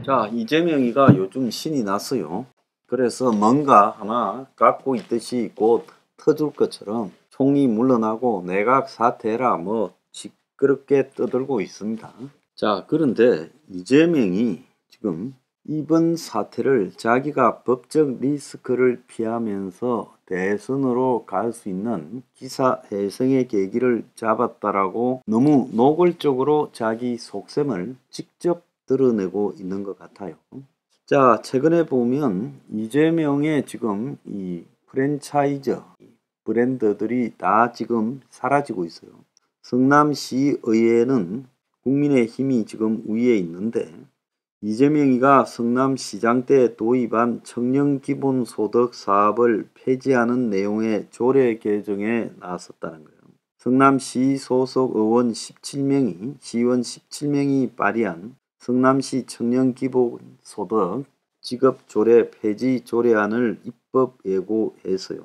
자, 이재명이가 요즘 신이 났어요. 그래서 뭔가 하나 갖고 있듯이 곧 터질 것처럼 총리 물러나고 내각 사퇴해라 뭐 시끄럽게 떠들고 있습니다. 자, 그런데 이재명이 지금 이번 사태를 자기가 법적 리스크를 피하면서 대선으로 갈 수 있는 기사회생의 계기를 잡았다라고 너무 노골적으로 자기 속셈을 직접 드러내고 있는 것 같아요. 자, 최근에 보면 이재명의 지금 이 프랜차이즈 브랜드들이 다 지금 사라지고 있어요. 성남시의회는 국민의힘이 지금 위에 있는데 이재명이가 성남시장 때 도입한 청년기본소득 사업을 폐지하는 내용의 조례 개정에 나섰다는 거예요. 성남시 소속 의원 17명이 시의원 17명이 발의한 성남시 청년기본소득 지급조례 폐지 조례안을 입법 예고했어요.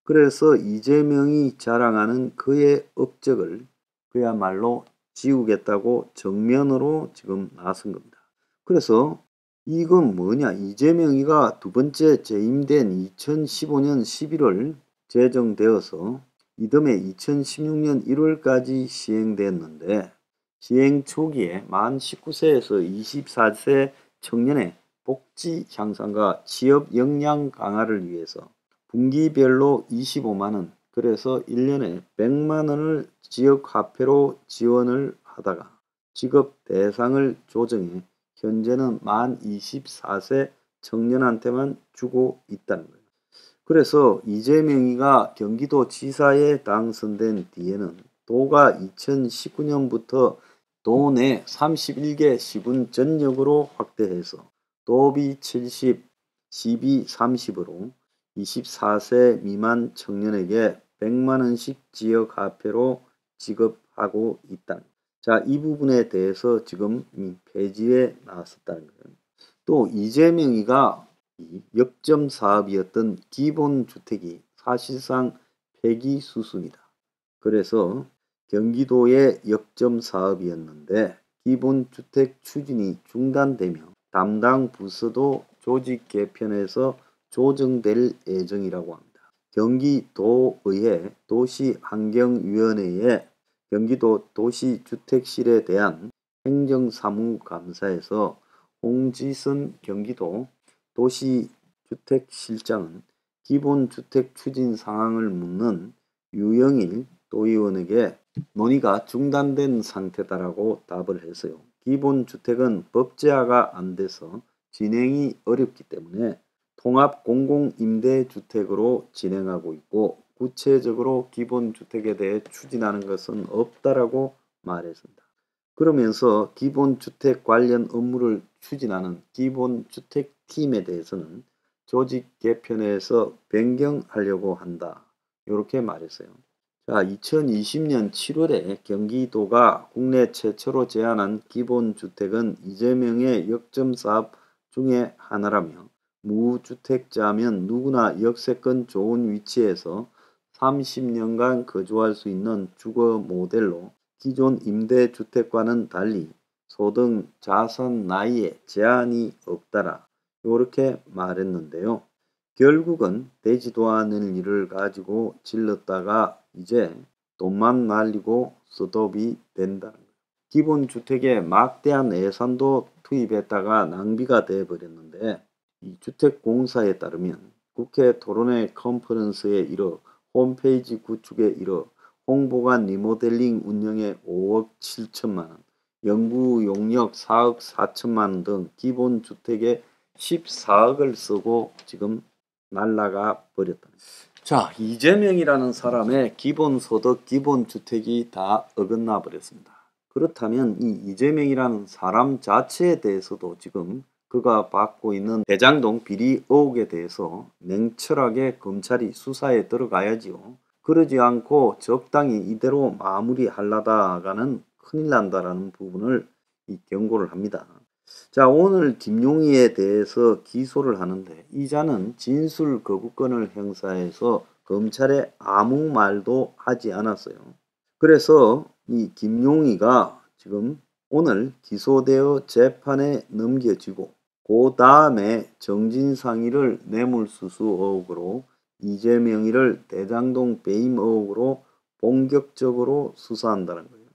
그래서 이재명이 자랑하는 그의 업적을 그야말로 지우겠다고 정면으로 지금 나선 겁니다. 그래서 이건 뭐냐, 이재명이가 두 번째 재임된 2015년 11월 제정되어서 이듬해 2016년 1월까지 시행됐는데 시행 초기에 만 19세에서 24세 청년의 복지 향상과 취업 역량 강화를 위해서 분기별로 25만원, 그래서 1년에 100만원을 지역화폐로 지원을 하다가 지급 대상을 조정해 현재는 만 24세 청년한테만 주고 있다는 거예요. 그래서 이재명이가 경기도지사에 당선된 뒤에는 도가 2019년부터 도내 31개 시군 전역으로 확대해서 도비 70, 시비 30으로 24세 미만 청년에게 100만원씩 지역화폐로 지급하고 있다. 자, 이 부분에 대해서 지금 폐지에 나섰다는 거예요. 또 이재명이가 역점 사업이었던 기본주택이 사실상 폐기 수순이다. 그래서 경기도의 역점 사업이었는데 기본주택 추진이 중단되며 담당 부서도 조직 개편해서 조정될 예정이라고 합니다. 경기도의회 도시환경위원회의 경기도 도시주택실에 대한 행정사무감사에서 홍지선 경기도 도시주택실장은 기본주택 추진 상황을 묻는 유영일 도의원에게 논의가 중단된 상태다라고 답을 했어요. 기본주택은 법제화가 안 돼서 진행이 어렵기 때문에 통합공공임대주택으로 진행하고 있고 구체적으로 기본주택에 대해 추진하는 것은 없다라고 말했습니다. 그러면서 기본주택 관련 업무를 추진하는 기본주택팀에 대해서는 조직 개편에서 변경하려고 한다. 이렇게 말했어요. 자, 2020년 7월에 경기도가 국내 최초로 제안한 기본주택은 이재명의 역점 사업 중에 하나라며 무주택자면 누구나 역세권 좋은 위치에서 30년간 거주할 수 있는 주거 모델로 기존 임대주택과는 달리 소득, 자산, 나이에 제한이 없다라 이렇게 말했는데요. 결국은 되지도 않을 일을 가지고 질렀다가 이제 돈만 날리고 스톱이 된다는 거예요. 기본주택에 막대한 예산도 투입했다가 낭비가 돼버렸는데 이 주택공사에 따르면 국회 토론회 컨퍼런스에 이르 홈페이지 구축에 이르 홍보관 리모델링 운영에 5억 7천만원, 연구 용역 4억 4천만원 등 기본주택에 14억을 쓰고 지금 날라가 버렸다. 자, 이재명이라는 사람의 기본소득, 기본주택이 다 어긋나 버렸습니다. 그렇다면 이 이재명이라는 사람 자체에 대해서도 지금 그가 받고 있는 대장동 비리 의혹에 대해서 냉철하게 검찰이 수사에 들어가야지요. 그러지 않고 적당히 이대로 마무리하려다가는 큰일 난다라는 부분을 경고를 합니다. 자, 오늘 김용희에 대해서 기소를 하는데 이 자는 진술 거부권을 행사해서 검찰에 아무 말도 하지 않았어요. 그래서 이 김용희가 지금 오늘 기소되어 재판에 넘겨지고 그 다음에 정진상이를 뇌물수수 의혹으로 이재명이를 대장동 배임 의혹으로 본격적으로 수사한다는 거예요.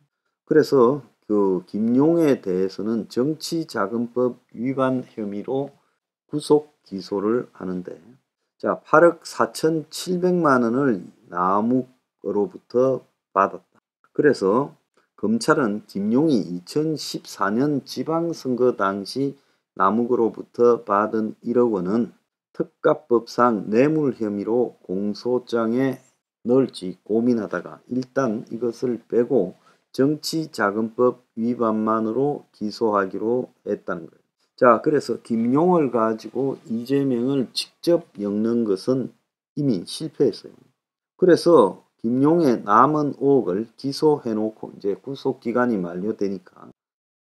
그래서 그 김용에 대해서는 정치자금법 위반 혐의로 구속 기소를 하는데, 자, 8억 4,700만 원을 남욱으로부터 받았다. 그래서 검찰은 김용이 2014년 지방선거 당시 남욱으로부터 받은 1억 원은 특가법상 뇌물 혐의로 공소장에 넣을지 고민하다가 일단 이것을 빼고 정치자금법 위반만으로 기소하기로 했다는 거예요. 자, 그래서 김용을 가지고 이재명을 직접 엮는 것은 이미 실패했어요. 그래서 김용의 남은 의혹을 기소해놓고 이제 구속기간이 만료되니까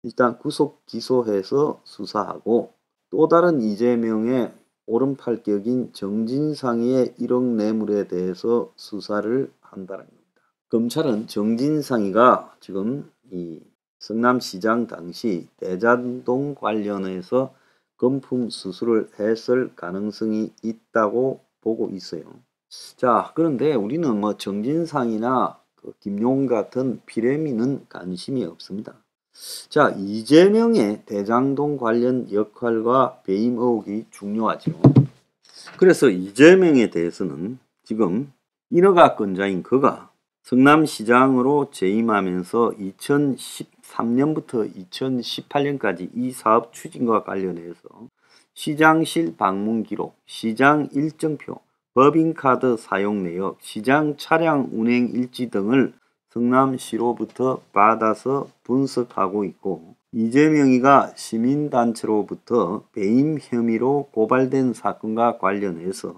일단 구속 기소해서 수사하고 또 다른 이재명의 오른팔격인 정진상의 1억 뇌물에 대해서 수사를 한다는 겁니다. 검찰은 정진상이가 지금 이 성남시장 당시 대장동 관련해서 금품 수수를 했을 가능성이 있다고 보고 있어요. 자, 그런데 우리는 뭐 정진상이나 그 김용 같은 피레미는 관심이 없습니다. 자, 이재명의 대장동 관련 역할과 배임 의혹이 중요하죠. 그래서 이재명에 대해서는 지금 인허가권자인 그가 성남시장으로 재임하면서 2013년부터 2018년까지 이 사업 추진과 관련해서 시장실 방문 기록, 시장 일정표, 법인카드 사용 내역, 시장 차량 운행 일지 등을 성남시로부터 받아서 분석하고 있고, 이재명이가 시민단체로부터 배임 혐의로 고발된 사건과 관련해서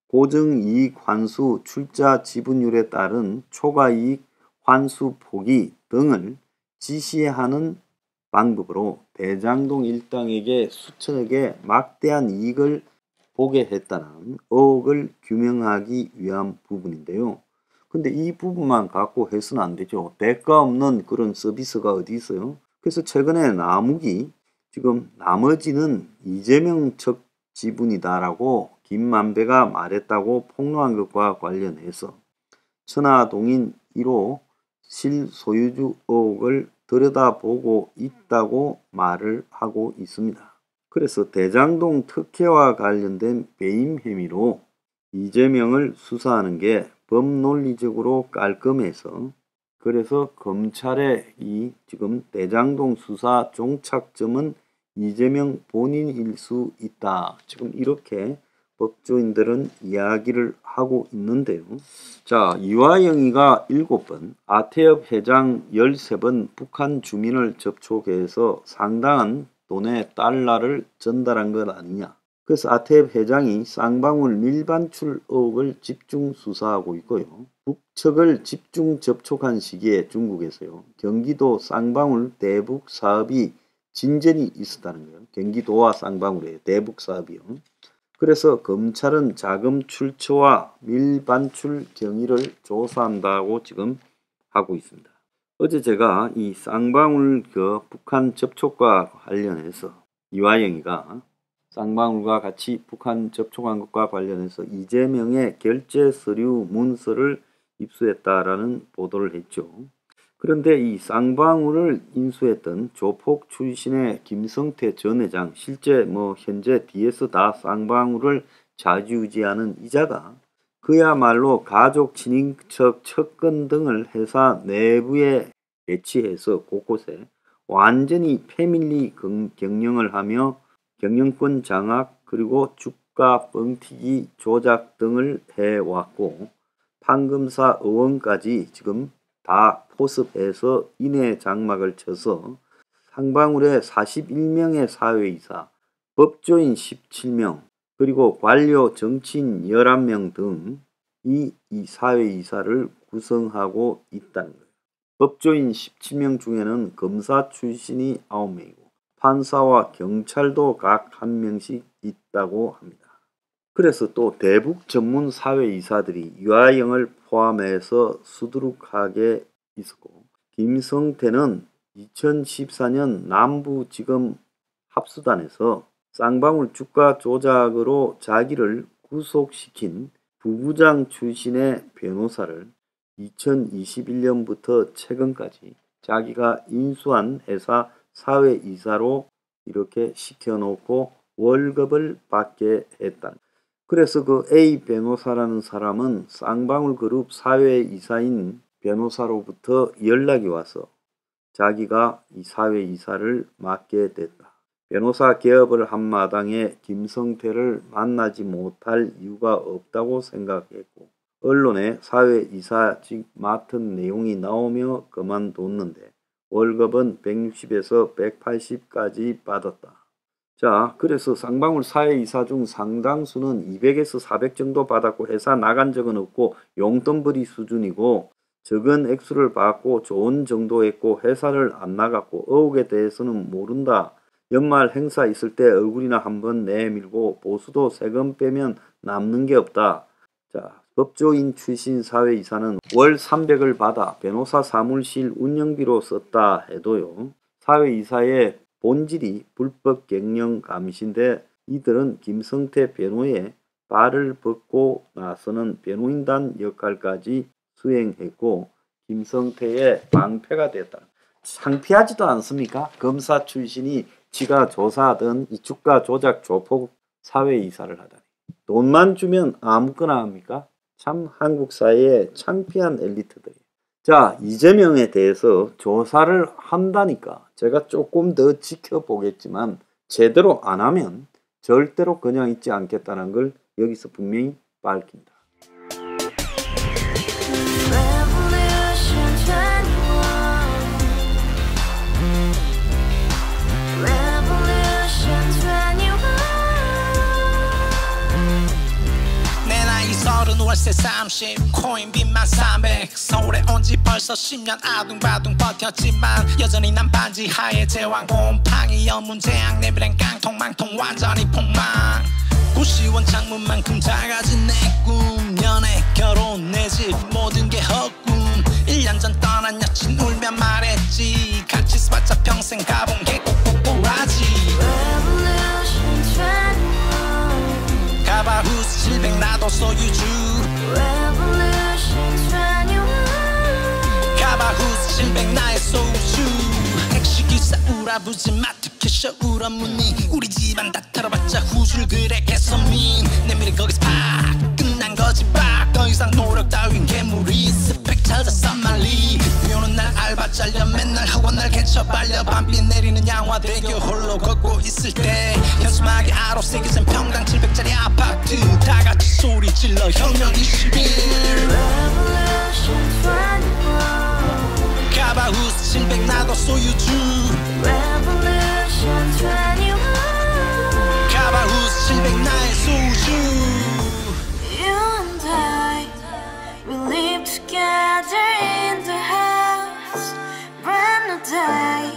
고정이익 환수 출자 지분율에 따른 초과이익 환수 포기 등을 지시하는 방법으로 대장동 일당에게 수천억의 막대한 이익을 보게 했다는 의혹을 규명하기 위한 부분인데요. 근데 이 부분만 갖고 해서는 안 되죠. 대가 없는 그런 서비스가 어디 있어요? 그래서 최근에 남욱이 지금 나머지는 이재명 측 지분이다라고 김만배가 말했다고 폭로한 것과 관련해서 천하동인 1호 실소유주 의혹을 들여다보고 있다고 말을 하고 있습니다. 그래서 대장동 특혜와 관련된 배임 혐의로 이재명을 수사하는 게 법논리적으로 깔끔해서, 그래서 검찰의 이 지금 대장동 수사 종착점은 이재명 본인일 수 있다. 지금 이렇게 법조인들은 이야기를 하고 있는데요. 자, 이화영이가 7번, 아태엽 회장 13번 북한 주민을 접촉해서 상당한 돈의 달러를 전달한 것 아니냐. 그래서 아태엽 회장이 쌍방울 밀반출 의혹을 집중 수사하고 있고요. 북측을 집중 접촉한 시기에 중국에서요, 경기도 쌍방울 대북 사업이 진전이 있었다는 거예요. 경기도와 쌍방울의 대북 사업이요. 그래서 검찰은 자금 출처와 밀반출 경위를 조사한다고 지금 하고 있습니다. 어제 제가 이 쌍방울 그 북한 접촉과 관련해서 이화영이가 쌍방울과 같이 북한 접촉한 것과 관련해서 이재명의 결제 서류 문서를 입수했다라는 보도를 했죠. 그런데 이 쌍방울을 인수했던 조폭 출신의 김성태 전 회장, 실제 뭐 현재 뒤에서 다 쌍방울을 좌지우지하는 이자가 그야말로 가족 친인척 측근 등을 회사 내부에 배치해서 곳곳에 완전히 패밀리 경영을 하며 경영권 장악 그리고 주가 뻥튀기 조작 등을 해왔고, 판검사 의원까지 지금 다 포섭해서 인해 장막을 쳐서 쌍방울의 41명의 사회이사, 법조인 17명, 그리고 관료 정치인 11명 등 이 사회이사를 구성하고 있다는 거예요. 법조인 17명 중에는 검사 출신이 9명이고 판사와 경찰도 각 1명씩 있다고 합니다. 그래서 또 대북 전문 사회이사들이 유아영을 포함해서 수두룩하게 있었고, 김성태는 2014년 남부지검 합수단에서 쌍방울 주가 조작으로 자기를 구속시킨 부부장 출신의 변호사를 2021년부터 최근까지 자기가 인수한 회사 사회이사로 이렇게 시켜놓고 월급을 받게 했다. 그래서 그 A 변호사라는 사람은 쌍방울 그룹 사회이사인 변호사로부터 연락이 와서 자기가 이 사회이사를 맡게 됐다. 변호사 개업을 한 마당에 김성태를 만나지 못할 이유가 없다고 생각했고 언론에 사회이사직 맡은 내용이 나오며 그만뒀는데 월급은 160에서 180까지 받았다. 자, 그래서 쌍방울 사회이사 중 상당수는 200에서 400 정도 받았고 회사 나간 적은 없고 용돈벌이 수준이고 적은 액수를 받고 좋은 정도였고 회사를 안 나갔고 의혹에 대해서는 모른다. 연말 행사 있을 때 얼굴이나 한번 내밀고 보수도 세금 빼면 남는 게 없다. 자, 법조인 출신 사회이사는 월 300을 받아 변호사 사무실 운영비로 썼다 해도요. 사회이사의 본질이 불법 갱년 감시인데 이들은 김성태 변호의 발을 벗고 나서는 변호인단 역할까지 수행했고 김성태의 방패가 됐다. 창피하지도 않습니까? 검사 출신이 지가 조사하던 이 주가 조작 조폭 사회이사를 하다니. 돈만 주면 아무거나 합니까? 참 한국 사회의 창피한 엘리트들이에요. 자, 이재명에 대해서 조사를 한다니까 제가 조금 더 지켜보겠지만 제대로 안 하면 절대로 그냥 있지 않겠다는 걸 여기서 분명히 밝힌다. 월세 30 코인빚만 300 서울에 온지 벌써 10년 아둥바둥 버텼지만 여전히 난 반지 하에 제왕 곰팡이 연문제약 내비랑 깡통망통 완전히 폭망 90원 창문만큼 작아진 내 꿈 연애 결혼 내 집 모든 게 헛꿈 1년 전 떠난 여친 울며 말했지 같이 써봤자 평생 가본 게 꼭꼭꼭하지 가바후스 700 나도 소유주 가바후스 700 나의 소유주 택시기사 우라부지 마트캐셔 우라무니 우리 집안 다 털어봤자 후줄 그래 개선민 내 미래 거기서 팍 끝난 거지 팍 더 이상 노력 따윈 개무리 스펙 찾아 싼말리 비오는 날 알바 잘려 맨날 학원 날 개쳐 빨려 밤비 내리는 양화대교 홀로 걷고 있을 때 현수막에 아로 새겨진 평당 700짜리 아파트 다같이 소리 질러 혁명 21 가바후스 700 나도 소유주 가바후스 700 나의 소유주 Together in the house, brand new day,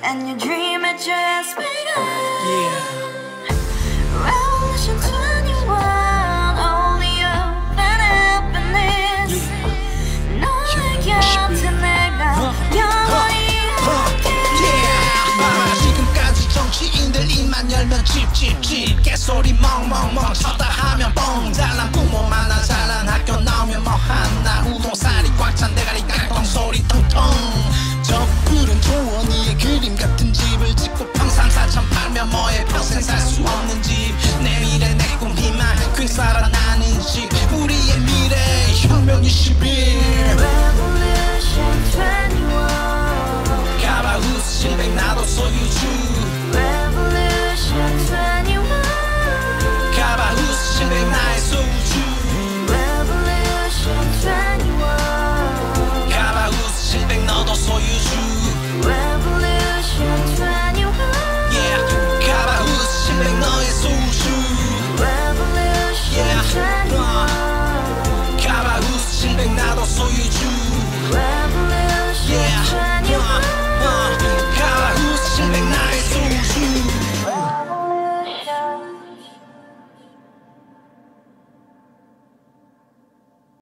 and your dream had just begun. Revolution 21, only hope and happiness. 너의 곁에 내가 영원히 함께. 지금까지 정치인들 입만 열면 찝찝찝 개소리 멍멍멍 쳤다 하면 뻥 잘난